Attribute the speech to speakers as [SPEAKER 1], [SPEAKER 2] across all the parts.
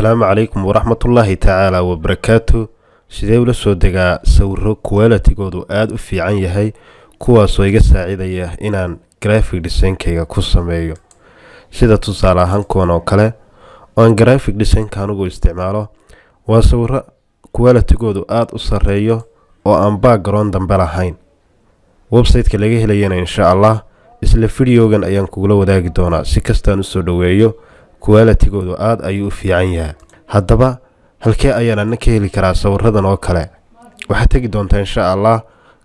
[SPEAKER 1] السلام عليكم ورحمة الله تعالى وبركاته. sidee ula soo degaa sawiro quality-goodu aad u fiican yahay kuwaasoo iga saacidaya inaan graphic design-kayga ku sameeyo sida tusaale ahaan kuwan oo kale oo aan graphic design-ka anugu isticmaalo waa sawiro quality-goodu aad u sareeyo oo aan background dambe lahayn. website-ka laga helayana insha Allah isla video-gan ayaan kugula wadaagi doonaa si kastaan u soo dhaweeyo quality-goodu aad ayuu u fiican yahay. haddaba halkee ayaan ka heli karaa sawiradan oo kale? waxaad tagi doontaa insha Allah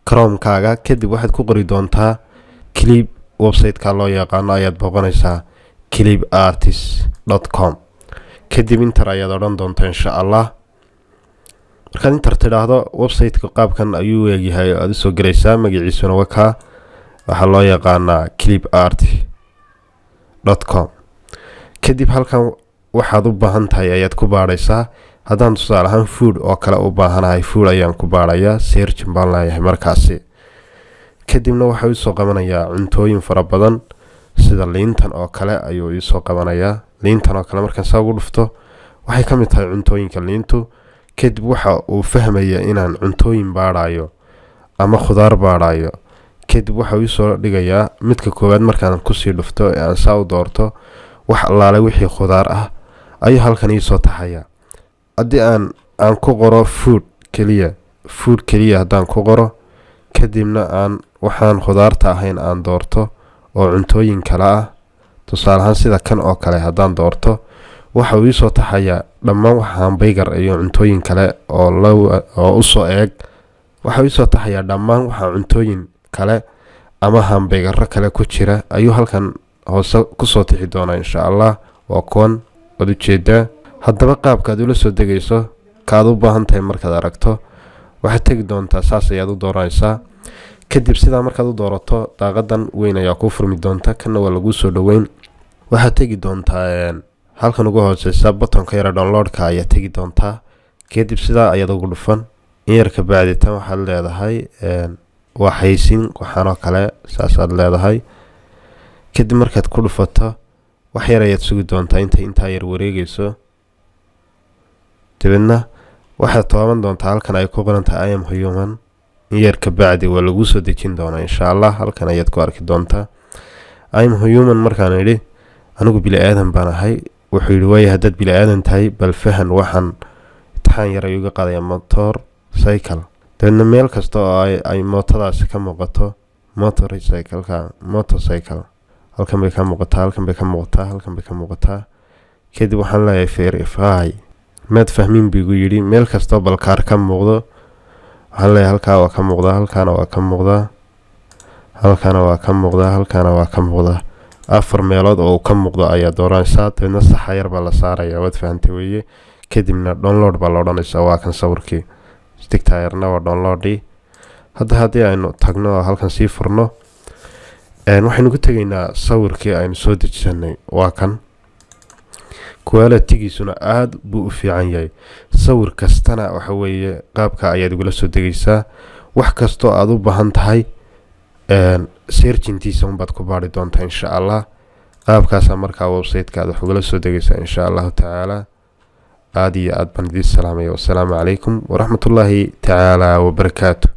[SPEAKER 1] Chrome-kaaga, kadib waxaad ku qori doontaa clip. website-ka loo yaqaan ayaad booqanaysaa clipartist.com, kadib inter ayaad odhan doontaa insha Allah. markaad inter tidhaahdo website-ka qaabkan ayuu eegyahay aad soo galaysaa, magaciisuna waxa loo yaqaanaa clipartist.com. kadib halkan waxaad u baahan tahay ayaad ku baaraysaa. haddaan tusaale ahaan food oo kale u baahanahay, food ayaan ku baarayaa, search baan leeyahay markaasi. kadibna waxa uu soo qabanayaa cuntooyin fara badan sida liintan oo kale ayuu ii soo qabanayaa. liintan oo kale markaan saa ugu dhufto waxay ka mid tahay cuntooyinka liintu. kadib waxa uu fahmayaa inaan cuntooyin baarayo ama khudaar baarayo. kadib waxa uu soo dhigayaa midka koowaad markaan ku sii dhufto ee aan saa u doorto wax allaale wixii khudaar ah ayuu halkan ii soo taxaya. haddii aan ku qoro food kaliya haddaan ku qoro, kadibna aan waxaan khudaarta ahayn aan doorto oo cuntooyin kale ah, tusaale ahaan sida kan oo kale haddaan doorto, waxa uu ii soo taxaya dhammaan wax hamburger iyo cuntooyin kale oo u soo eeg. waxa uu ii soo taxaya dhammaan waxa cuntooyin kale ama hamburger kale ku jira ayuu halkan hoose ku soo tixi doonaa insha Allah. waa kuwan wada jeedaa. haddaba qaabka aad ula soo degayso kaad u baahan tahay markaad aragto waxaad tagi doontaa, saas ayaad u dooranaysaa. kadib sidaa markaad u doorato daaqadan weyn ayaa kuu furmi doonta, kana waa lagu soo dhaweyn. waxaad tegi doontaa halkan ugu hooseysa buttonka yara download-ka ayaa tegi doontaa. kadib sidaa ayaad ugu dhufan in yar ka bacdi tan waxaad leedahay waa xayeysiin waxaanoo kale saasaad leedahay. kadib markaad ku dhufato wax yar ayaad sugi doontaa intaa yar wareegayso. dibadna waxaad tooban doontaa halkan ay ku qoran tahay I am human. in yar ka bacdi waa lagu soo dejin doonaa insha Allah. halkan ayaad ku arki doontaa I am human. markaan idhi anigu bili-aadan baan ahay, wuxuu yidhi waaya haddaad bili-aadan tahay bal fahan waxaan imtixaan yar ayuu ga qaadaya motor cycle. dibadna meel kasta oo ay mootadaasi ka muuqato motorcycle halkan bay ka muuqataa, halkan bay ka muuqataa, halkan bay ka muuqataa. kadib waxaan leeyahay verify. maad fahmin bigu yidhi meel kastoo balkaar ka muuqdo waxaan leeyahay halkaa waa ka muuqdaa, halkaana waa ka muuqdaa, halkaana waa ka muuqdaa, halkaana waa ka muuqdaa. 4 meelood oo ka muuqdo ayaa dooranaysaa. dibadna saxa yar baa la saaraya, waad fahantay weeye. kadibna download baa la odhanaysaa. waa kan sawirkii stigtayarna waa downloadi. haddii aynu tagno oo halkan sii furno waxaynu ku tegaynaa sawirkii aynu soo dejisanay. waa kan quality-giisuna aad buu u fiican yahay. sawir kastana waxa weeye qaabka ayaad ugula soo degaysaa. wax kastoo aad u baahan tahay searchintiisa unbaad ku baari doontaa insha Allah. qaabkaasaa markaa website-ka aad wax ugala soo degaysaa insha Allahu tacaala. aad iyo aad baan idiin salaamaya. wassalaamu calaykum waraxmatullaahi tacaala wabarakaatu.